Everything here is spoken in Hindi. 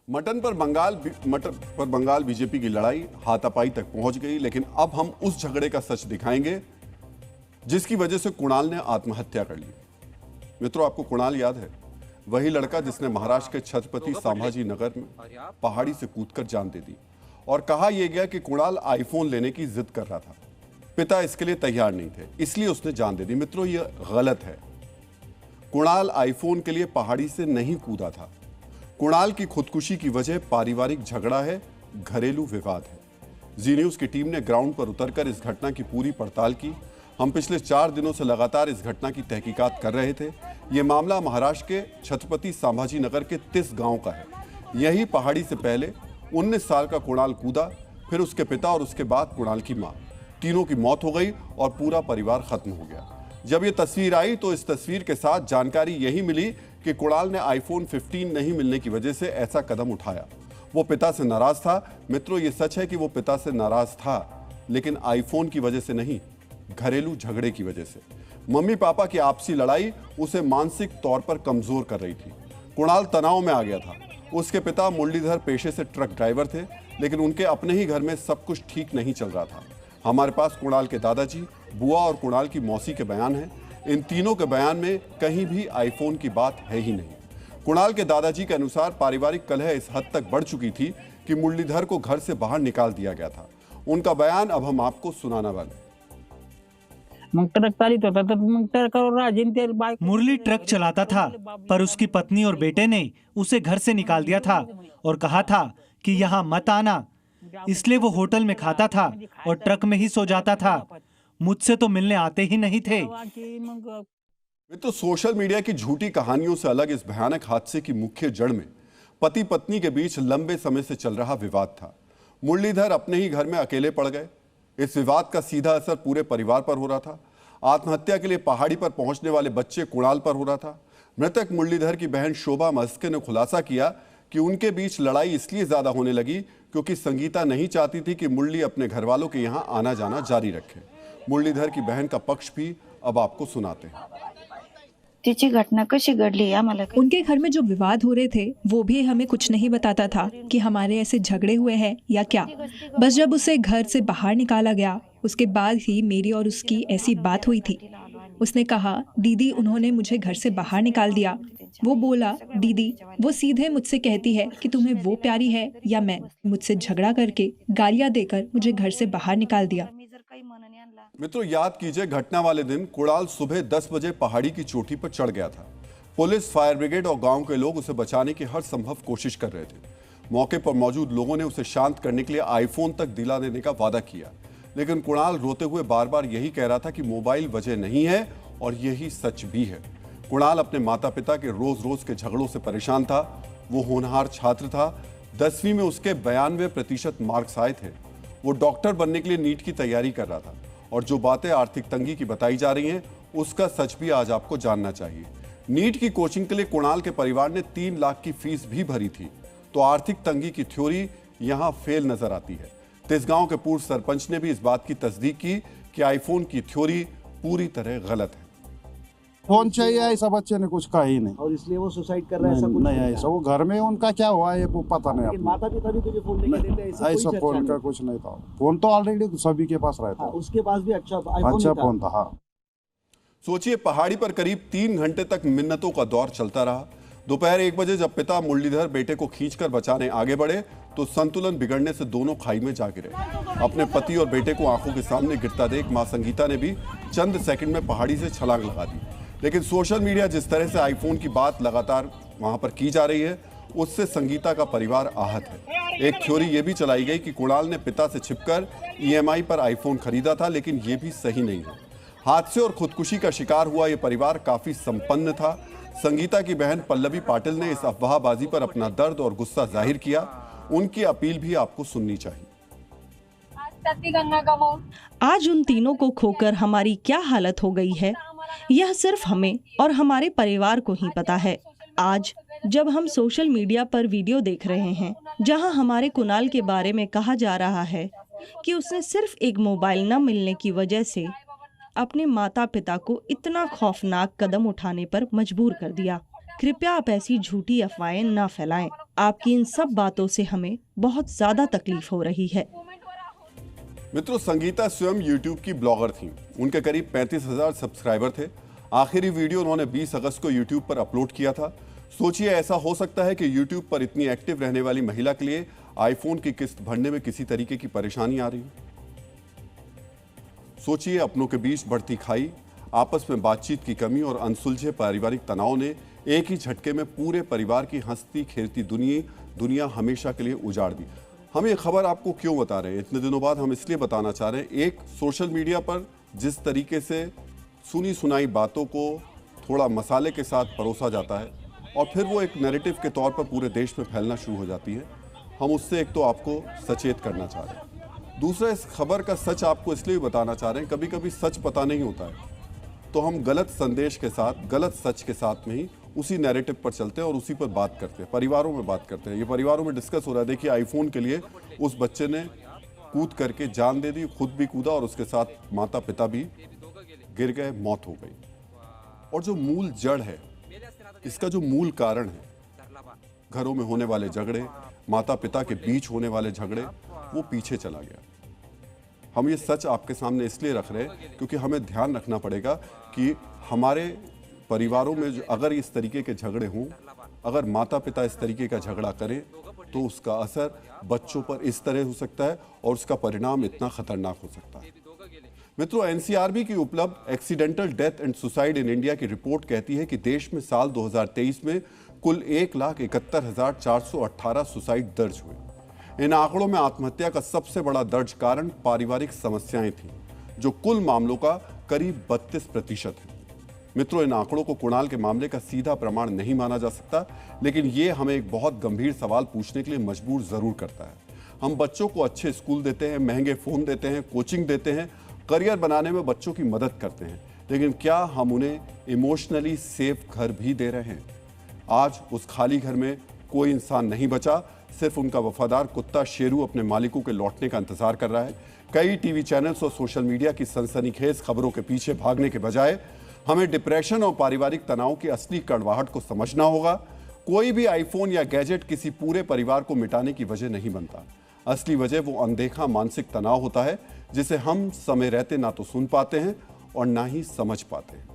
मटन पर बंगाल बीजेपी की लड़ाई हाथापाई तक पहुंच गई, लेकिन अब हम उस झगड़े का सच दिखाएंगे जिसकी वजह से कुणाल ने आत्महत्या कर ली। मित्रों, आपको कुणाल याद है? वही लड़का जिसने महाराष्ट्र के छत्रपति संभाजी नगर में पहाड़ी से कूदकर जान दे दी और कहा यह गया कि कुणाल आईफोन लेने की जिद कर रहा था। पिता इसके लिए तैयार नहीं थे, इसलिए उसने जान दे दी। मित्रों, यह गलत है। कुणाल आईफोन के लिए पहाड़ी से नहीं कूदा था। कुणाल की खुदकुशी की वजह पारिवारिक झगड़ा है, घरेलू विवाद है। जी न्यूज की टीम ने ग्राउंड पर उतरकर इस घटना की पूरी पड़ताल की। हम पिछले 4 दिनों से लगातार इस घटना की तहकीकात कर रहे थे। ये मामला महाराष्ट्र के छत्रपति संभाजी नगर के तिस गांव का है। यही पहाड़ी से पहले 19 साल का कुणाल कूदा, फिर उसके पिता और उसके बाद कुणाल की मां, तीनों की मौत हो गई और पूरा परिवार खत्म हो गया। जब ये तस्वीर आई तो इस तस्वीर के साथ जानकारी यही मिली कि कुणाल ने आईफोन 15 नहीं मिलने की वजह से ऐसा कदम उठाया। वो पिता से नाराज था। मित्रों, ये सच है कि वो पिता से नाराज था, लेकिन आईफोन की वजह से नहीं, घरेलू झगड़े की वजह से। मम्मी पापा की आपसी लड़ाई उसे मानसिक तौर पर कमजोर कर रही थी। कुणाल तनाव में आ गया था। उसके पिता मुरलीधर पेशे से ट्रक ड्राइवर थे, लेकिन उनके अपने ही घर में सब कुछ ठीक नहीं चल रहा था। हमारे पास कुणाल के दादाजी, बुआ और कुणाल की मौसी के बयान हैं। इन तीनों के बयान में कहीं भी आईफोन की बात है ही नहीं। कुणाल के दादाजी के अनुसार पारिवारिक कलह इस हद तक बढ़ चुकी थी कि मुरलीधर को घर से बाहर निकाल दिया गया था। उनका बयान अब हम आपको सुनाने वाले। मुरली ट्रक चलाता था, पर उसकी पत्नी और बेटे ने उसे घर से निकाल दिया था और कहा था कि यहाँ मत आना। इसलिए वो होटल में खाता था और ट्रक में ही सो जाता था। मुझसे तो मिलने आते ही नहीं थे। तो सोशल मीडिया की झूठी कहानियों से अलग इस भयानक हादसे की मुख्य जड़ में पति पत्नी के बीच लंबे समय से चल रहा विवाद था। मुरलीधर अपने ही घर में अकेले पड़ गए। इस विवाद का सीधा असर पूरे परिवार पर हो रहा था। आत्महत्या के लिए पहाड़ी पर पहुंचने वाले बच्चे कुणाल पर हो रहा था। मृतक मुरलीधर की बहन शोभा मस्के ने खुलासा किया कि उनके बीच लड़ाई इसलिए ज्यादा होने लगी क्योंकि संगीता नहीं चाहती थी कि मुरली अपने घर वालों के यहाँ आना जाना जारी रखे। मुरलीधर की बहन का पक्ष भी अब आपको सुनाते हैं। घटना कशी घडली आम्हाला उनके घर में जो विवाद हो रहे थे वो भी हमें कुछ नहीं बताता था कि हमारे ऐसे झगड़े हुए हैं या क्या। बस जब उसे घर से बाहर निकाला गया उसके बाद ही मेरी और उसकी ऐसी बात हुई थी। उसने कहा, दीदी उन्होंने मुझे घर से बाहर निकाल दिया। वो बोला, दीदी वो सीधे मुझसे कहती है कि तुम्हें वो प्यारी है या मैं। मुझसे झगड़ा करके गालियां देकर मुझे घर से बाहर निकाल दिया। मित्रों, याद कीजिए, घटना वाले दिन कुणाल सुबह 10 बजे पहाड़ी की चोटी पर चढ़ गया था। पुलिस, फायर ब्रिगेड और गांव के लोग उसे बचाने की हर संभव कोशिश कर रहे थे। मौके पर मौजूद लोगों ने उसे शांत करने के लिए आईफोन तक दिला देने का वादा किया, लेकिन कुणाल रोते हुए बार बार यही कह रहा था कि मोबाइल वजह नहीं है, और यही सच भी है। कुणाल अपने माता पिता के रोज रोज के झगड़ों से परेशान था। वो होनहार छात्र था। 10वीं में उसके 92% मार्क्स आए थे। वो डॉक्टर बनने के लिए नीट की तैयारी कर रहा था, और जो बातें आर्थिक तंगी की बताई जा रही हैं उसका सच भी आज आपको जानना चाहिए। नीट की कोचिंग के लिए कुणाल के परिवार ने 3 लाख की फीस भी भरी थी। तो आर्थिक तंगी की थ्योरी यहां फेल नजर आती है। तिसगांव के पूर्व सरपंच ने भी इस बात की तस्दीक की कि आईफोन की थ्योरी पूरी तरह गलत है। फोन चाहिए ऐसा बच्चे ने कुछ कहा ही नहीं, और इसलिए वो सुसाइड कर रहा है। ऐसा कुछ नहीं, ऐसा वो घर में उनका क्या हुआ है वो पता नहीं। माता पिता भी तुझे फोन लेके देते हैं, ऐसा फोन का कुछ नहीं था। फोन तो ऑलरेडी सभी के पास रहता है। उसके पास भी अच्छा फोन था। हाँ, सोचिए, पहाड़ी पर करीब 3 घंटे तक मिन्नतों का दौर चलता रहा। दोपहर 1 बजे जब पिता मुरलीधर बेटे को खींचकर बचाने आगे बढ़े तो संतुलन बिगड़ने से दोनों खाई में जा गिरे। अपने पति और बेटे को आंखों के सामने गिरता देख मां संगीता ने भी चंद सेकंड में पहाड़ी से छलांग लगा दी। लेकिन सोशल मीडिया जिस तरह से आईफोन की बात लगातार वहां पर की जा रही है, उससे संगीता का परिवार आहत है। एक थ्योरी यह भी चलाई गई कि कुणाल ने पिता से छिपकर EMI पर आईफोन खरीदा था, लेकिन यह भी सही नहीं है। हादसे और खुदकुशी का शिकार हुआ यह परिवार काफी संपन्न था। संगीता की बहन पल्लवी पाटिल ने इस अफवाहबाजी पर अपना दर्द और गुस्सा जाहिर किया। उनकी अपील भी आपको सुननी चाहिए। आज उन तीनों को खोकर हमारी क्या हालत हो गई है, यह सिर्फ हमें और हमारे परिवार को ही पता है। आज जब हम सोशल मीडिया पर वीडियो देख रहे हैं जहां हमारे कुणाल के बारे में कहा जा रहा है कि उसने सिर्फ एक मोबाइल न मिलने की वजह से अपने माता पिता को इतना खौफनाक कदम उठाने पर मजबूर कर दिया। कृपया आप ऐसी झूठी अफवाहें न फैलाएं। आपकी इन सब बातों से हमें बहुत ज्यादा तकलीफ हो रही है। मित्रों, संगीता स्वयं यूट्यूब की ब्लॉगर थी। उनके करीब 35,000 सब्सक्राइबर थे। आखिरी वीडियो उन्होंने 20 अगस्त को यूट्यूब पर अपलोड किया था। सोचिए, ऐसा हो सकता है कि यूट्यूब पर इतनी एक्टिव रहने वाली महिला के लिए आईफोन की किस्त भरने में किसी तरीके की परेशानी आ रही है। सोचिए, अपनों के बीच बढ़ती खाई, आपस में बातचीत की कमी और अनसुलझे पारिवारिक तनाव ने एक ही झटके में पूरे परिवार की हंसती खेलती दुनिया हमेशा के लिए उजाड़ दी। हम ये खबर आपको क्यों बता रहे हैं? इतने दिनों बाद हम इसलिए बताना चाह रहे हैं, एक सोशल मीडिया पर जिस तरीके से सुनी सुनाई बातों को थोड़ा मसाले के साथ परोसा जाता है और फिर वो एक नैरेटिव के तौर पर पूरे देश में फैलना शुरू हो जाती है, हम उससे एक तो आपको सचेत करना चाह रहे हैं। दूसरा, इस खबर का सच आपको इसलिए बताना चाह रहे हैं, कभी कभी सच पता नहीं होता है तो हम गलत संदेश के साथ, गलत सच के साथ में ही उसी नैरेटिव पर चलते हैं और उसी पर बात करते हैं, परिवारों में बात करते हैं। ये परिवारों में डिस्कस हो रहा है। देखिए, आईफोन के लिए उस बच्चे ने कूद करके जान दे दी, खुद भी कूदा और उसके साथ माता पिता भी गिर गए, मौत हो गई। और जो मूल जड़ है, इसका जो मूल कारण है, घरों में होने वाले झगड़े, माता पिता के बीच होने वाले झगड़े, वो पीछे चला गया। हम ये सच आपके सामने इसलिए रख रहे हैं क्योंकि हमें ध्यान रखना पड़ेगा कि हमारे परिवारों में अगर इस तरीके के झगड़े हों, अगर माता पिता इस तरीके का झगड़ा करें तो उसका असर बच्चों पर इस तरह हो सकता है और उसका परिणाम इतना खतरनाक हो सकता है। मित्रों, एनसीआरबी की उपलब्ध accidental death and suicide in India की रिपोर्ट कहती है कि देश में साल 2023 में कुल 1,71,418 सुसाइड दर्ज हुए। इन आंकड़ों में आत्महत्या का सबसे बड़ा दर्ज कारण पारिवारिक समस्याएं थीं, जो कुल मामलों का करीब 32% है। मित्रों, इन आंकड़ों को कुणाल के मामले का सीधा प्रमाण नहीं माना जा सकता, लेकिन ये हमें एक बहुत गंभीर सवाल पूछने के लिए मजबूर जरूर करता है। हम बच्चों को अच्छे स्कूल देते हैं, महंगे फोन देते हैं, कोचिंग देते हैं, करियर बनाने में बच्चों की मदद करते हैं, लेकिन क्या हम उन्हें इमोशनली सेफ घर भी दे रहे हैं? आज उस खाली घर में कोई इंसान नहीं बचा, सिर्फ उनका वफादार कुत्ता शेरू अपने मालिकों के लौटने का इंतजार कर रहा है। कई टीवी चैनल्स और सोशल मीडिया की सनसनीखेज खबरों के पीछे भागने के बजाय हमें डिप्रेशन और पारिवारिक तनाव की असली कड़वाहट को समझना होगा। कोई भी आईफोन या गैजेट किसी पूरे परिवार को मिटाने की वजह नहीं बनता। असली वजह वो अनदेखा मानसिक तनाव होता है, जिसे हम समय रहते ना तो सुन पाते हैं और ना ही समझ पाते हैं।